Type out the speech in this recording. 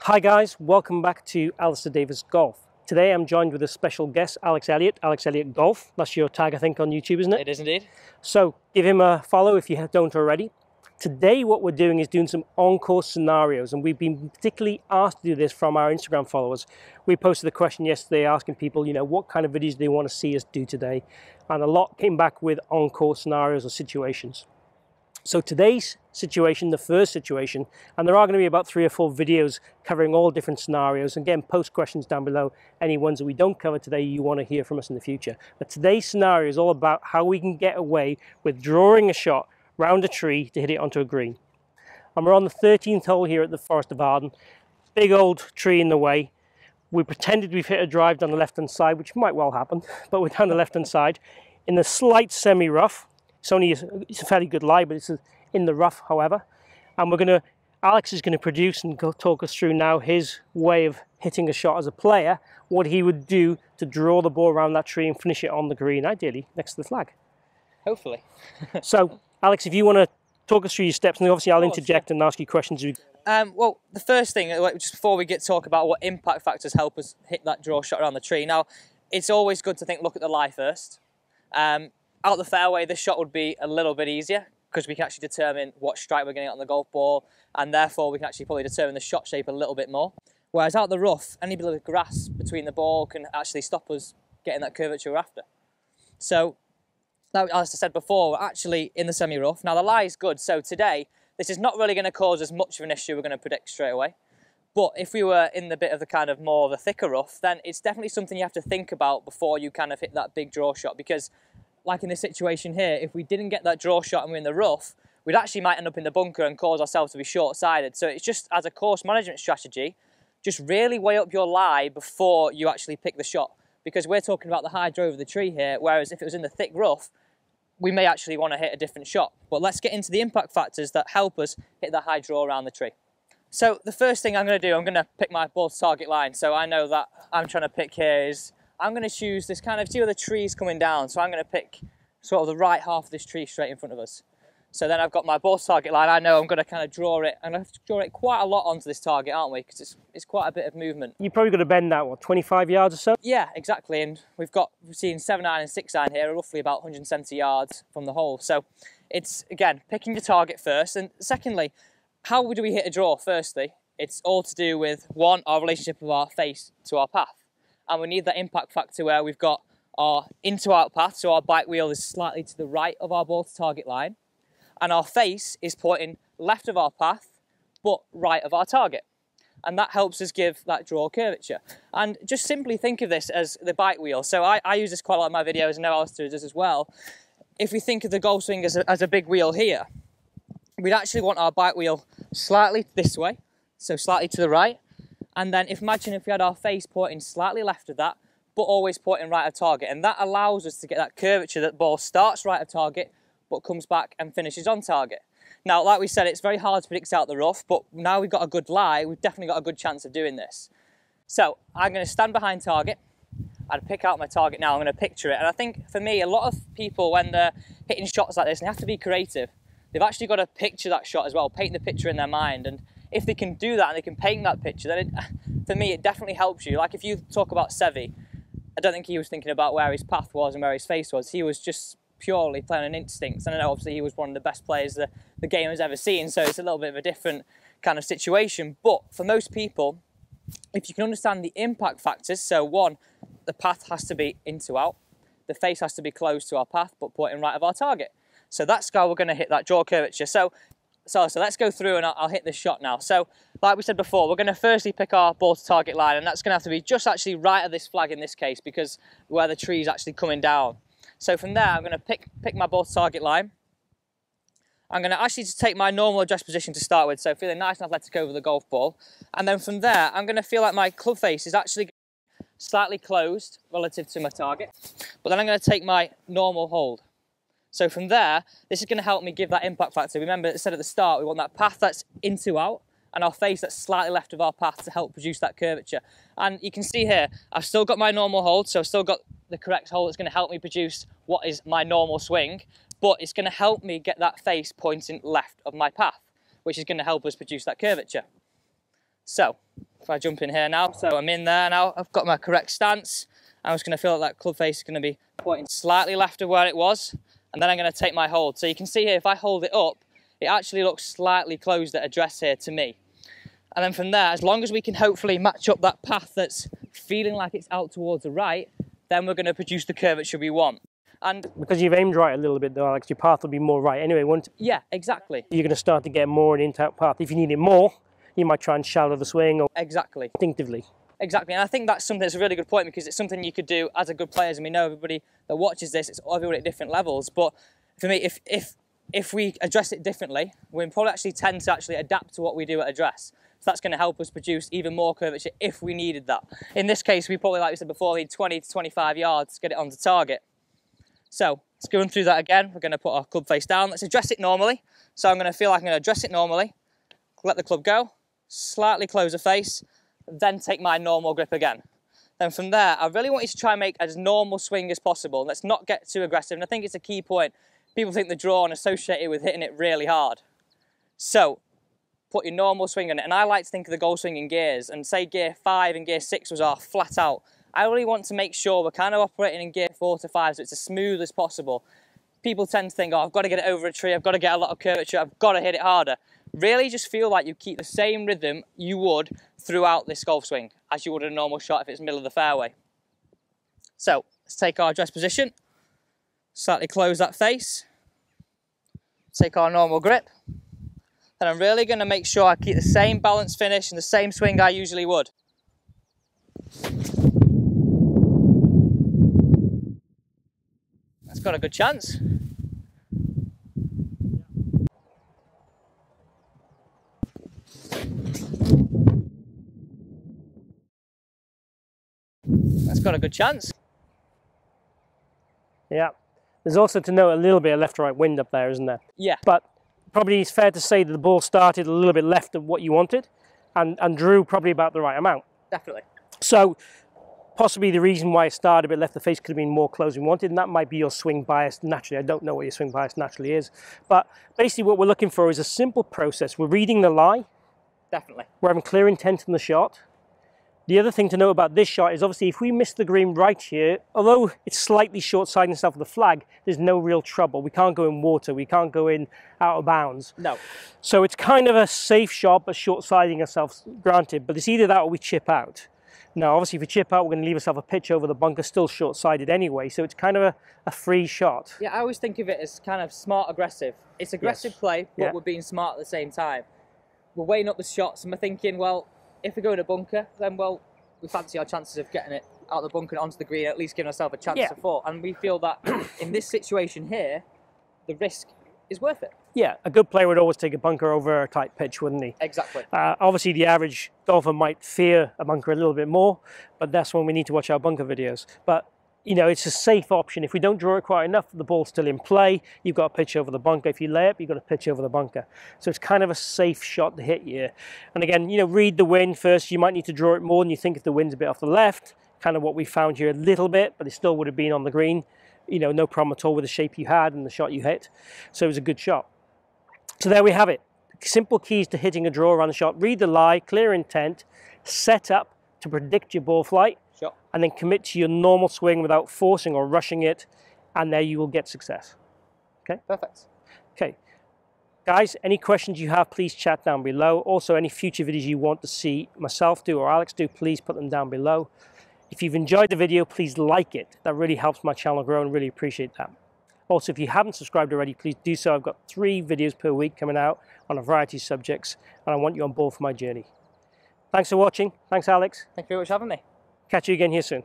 Hi guys, welcome back to Alistair Davies Golf. Today I'm joined with a special guest, Alex Elliott, Alex Elliott Golf. That's your tag, I think, on YouTube, isn't it? It is indeed. So give him a follow if you don't already. Today what we're doing is doing some on-course scenarios, and we've been particularly asked to do this from our Instagram followers. We posted a question yesterday asking people, what kind of videos they want to see us do today, and a lot came back with on-course scenarios or situations. So today's situation, the first situation, and there are going to be about 3 or 4 videos covering all different scenarios. Again, post questions down below, any ones that we don't cover today you want to hear from us in the future. But today's scenario is all about how we can get away with drawing a shot round a tree to hit it onto a green. And we're on the 13th hole here at the Forest of Arden. Big old tree in the way. We pretended we've hit a drive down the left-hand side, which might well happen, but we're down the left-hand side in the slight semi-rough. It's a fairly good lie, but it's in the rough, however. And Alex is going to produce and talk us through now his way of hitting a shot as a player, what he would do to draw the ball around that tree and finish it on the green, ideally next to the flag. Hopefully. So, Alex, if you want to talk us through your steps, and obviously I'll interject and ask you questions. Well, the first thing, just before we get to talk about what impact factors help us hit that draw shot around the tree. Now, it's always good to look at the lie first. Out the fairway, this shot would be a little bit easier because we can actually determine what strike we're going to get on the golf ball, and therefore we can actually probably determine the shot shape a little bit more. Whereas out the rough, any bit of grass between the ball can actually stop us getting that curvature we're after. So, as I said before, we're actually in the semi-rough. Now the lie is good, so today, this is not really going to cause as much of an issue we're going to predict straight away. But if we were in the bit of the more of the thicker rough, then it's definitely something you have to think about before you hit that big draw shot, because like in this situation here, if we didn't get that draw shot and we're in the rough, we'd actually might end up in the bunker and cause ourselves to be short-sided. So it's just, as a course management strategy, just really weigh up your lie before you actually pick the shot. Because we're talking about the high draw over the tree here, whereas if it was in the thick rough, we may actually want to hit a different shot. But let's get into the impact factors that help us hit the high draw around the tree. So the first thing I'm going to do, I'm going to pick my ball to target line. So I know that I'm trying to pick here is, I'm going to choose this see where the tree's coming down. So I'm going to pick sort of the right half of this tree straight in front of us. So then I've got my ball to target line. I know I'm going to draw it, and I have to draw it quite a lot onto this target, aren't we? Because it's quite a bit of movement. You're probably going to bend that, what, 25 yards or so? Yeah, exactly. And we've seen 7-iron and 6-iron here, roughly about 170 yards from the hole. So it's, again, picking your target first. And secondly, how do we hit a draw? Firstly, it's all to do with, one, our relationship of our face to our path. And we need that impact factor where we've got our into-out path, so our bike wheel is slightly to the right of our ball to target line, and our face is pointing left of our path, but right of our target. And that helps us give that draw curvature. And just simply think of this as the bike wheel. So I use this quite a lot in my videos, and now Alistair does as well. If we think of the golf swing as a big wheel here, we'd actually want our bike wheel slightly this way, so slightly to the right. And then imagine if we had our face pointing slightly left of that, but always pointing right of target. And that allows us to get that curvature that the ball starts right of target, but comes back and finishes on target. Now, like we said, it's very hard to predict out the rough, but now we've got a good lie, we've definitely got a good chance of doing this. So I'm going to stand behind target. I'd pick out my target now, I'm going to picture it. And I think for me, a lot of people, when they're hitting shots like this, and they have to be creative, they've actually got to picture that shot as well, paint the picture in their mind. And if they can do that and they can paint that picture, then for me, it definitely helps you. Like if you talk about Seve, I don't think he was thinking about where his path was and where his face was. He was just purely playing on instincts. And I know obviously he was one of the best players the game has ever seen, so it's a little bit of a different kind of situation. But for most people, if you can understand the impact factors, so one, the path has to be in to out, the face has to be close to our path, but pointing right of our target. So that's how we're going to hit that draw curvature. So let's go through and I'll hit this shot now. So like we said before, we're going to firstly pick our ball to target line, and that's going to have to be just actually right of this flag in this case, because where the tree is actually coming down. So from there, I'm going to pick my ball to target line. I'm going to actually just take my normal address position to start with, so feeling nice and athletic over the golf ball. And then from there, I'm going to feel like my club face is actually slightly closed relative to my target. But then I'm going to take my normal hold. So from there, this is going to help me give that impact factor. Remember, I said at the start, we want that path that's in to out, and our face that's slightly left of our path to help produce that curvature. And you can see here, I've still got my normal hold, so I've still got the correct hold that's going to help me produce what is my normal swing, but it's going to help me get that face pointing left of my path, which is going to help us produce that curvature. So, if I jump in here now, so I'm in there now, I've got my correct stance. I'm just going to feel like that club face is going to be pointing slightly left of where it was, and then I'm going to take my hold. So you can see here, if I hold it up, it actually looks slightly closed at address here to me. And then from there, as long as we can hopefully match up that path that's feeling like it's out towards the right, then we're going to produce the curvature we want. And because you've aimed right a little bit though, Alex, your path will be more right anyway, won't it? Yeah, exactly. You're going to start to get more an in-out path. If you need it more, you might try and shallow the swing or exactly instinctively. Exactly, and I think that's something that's a really good point, because it's something you could do as a good player, and we know everybody that watches this, it's everybody at different levels. But for me, if we address it differently, we probably actually tend to actually adapt to what we do at address. So that's going to help us produce even more curvature if we needed that. In this case, we probably, like we said before, need 20 to 25 yards to get it onto target. So let's go through that again. We're going to put our club face down. Let's address it normally. So I'm going to feel like I'm going to address it normally, let the club go, slightly close the face, then take my normal grip again. Then from there, I really want you to try and make as normal swing as possible. Let's not get too aggressive, and I think it's a key point. People think the draw and associate it with hitting it really hard. So put your normal swing on it, and I like to think of the golf swing in gears, and say gear 5 and gear 6 was our flat out. I really want to make sure we're kind of operating in gear 4 to 5 so it's as smooth as possible. People tend to think, oh, I've got to get it over a tree, I've got to get a lot of curvature, I've got to hit it harder. Really just feel like you keep the same rhythm you would throughout this golf swing as you would a normal shot if it's middle of the fairway. So let's take our address position, slightly close that face, take our normal grip, and I'm really going to make sure I keep the same balanced finish and the same swing I usually would. That's got a good chance. That's got a good chance. Yeah. There's also to note a little bit of left-right wind up there, isn't there? Yeah. But probably it's fair to say that the ball started a little bit left of what you wanted and drew probably about the right amount. Definitely. So possibly the reason why it started a bit left the face could have been more close than we wanted, and that might be your swing bias naturally. I don't know what your swing bias naturally is. But basically what we're looking for is a simple process. We're reading the lie. Definitely. We're having clear intent in the shot. The other thing to know about this shot is obviously if we miss the green right here, although it's slightly short-siding itself with the flag, there's no real trouble. We can't go in water, we can't go in out of bounds. No. So it's kind of a safe shot, but short-siding ourselves, granted, but it's either that or we chip out. Now, obviously if we chip out, we're going to leave ourselves a pitch over the bunker, still short-sided anyway, so it's kind of a free shot. Yeah, I always think of it as kind of smart-aggressive. It's aggressive play, but we're being smart at the same time. We're weighing up the shots and we're thinking, well, if we go in a bunker, then, well, we fancy our chances of getting it out of the bunker and onto the green, at least giving ourselves a chance to fall. And we feel that in this situation here, the risk is worth it. Yeah, a good player would always take a bunker over a tight pitch, wouldn't he? Exactly. Obviously, the average golfer might fear a bunker a little bit more, but that's when we need to watch our bunker videos. But you know, it's a safe option. If we don't draw it quite enough, the ball's still in play. You've got a pitch over the bunker. If you lay up, you've got a pitch over the bunker. So it's kind of a safe shot to hit here. And again, you know, read the wind first. You might need to draw it more than you think if the wind's a bit off the left. Kind of what we found here a little bit, but it still would have been on the green. You know, no problem at all with the shape you had and the shot you hit. So it was a good shot. So there we have it. Simple keys to hitting a draw around the shot. Read the lie, clear intent, set up to predict your ball flight. Sure. And then commit to your normal swing without forcing or rushing it, and there you will get success. Okay? Perfect. Okay. Guys, any questions you have, please chat down below. Also, any future videos you want to see myself do or Alex do, please put them down below. If you've enjoyed the video, please like it. That really helps my channel grow and really appreciate that. Also, if you haven't subscribed already, please do so. I've got 3 videos per week coming out on a variety of subjects, and I want you on board for my journey. Thanks for watching. Thanks, Alex. Thank you very much for having me. Catch you again here soon.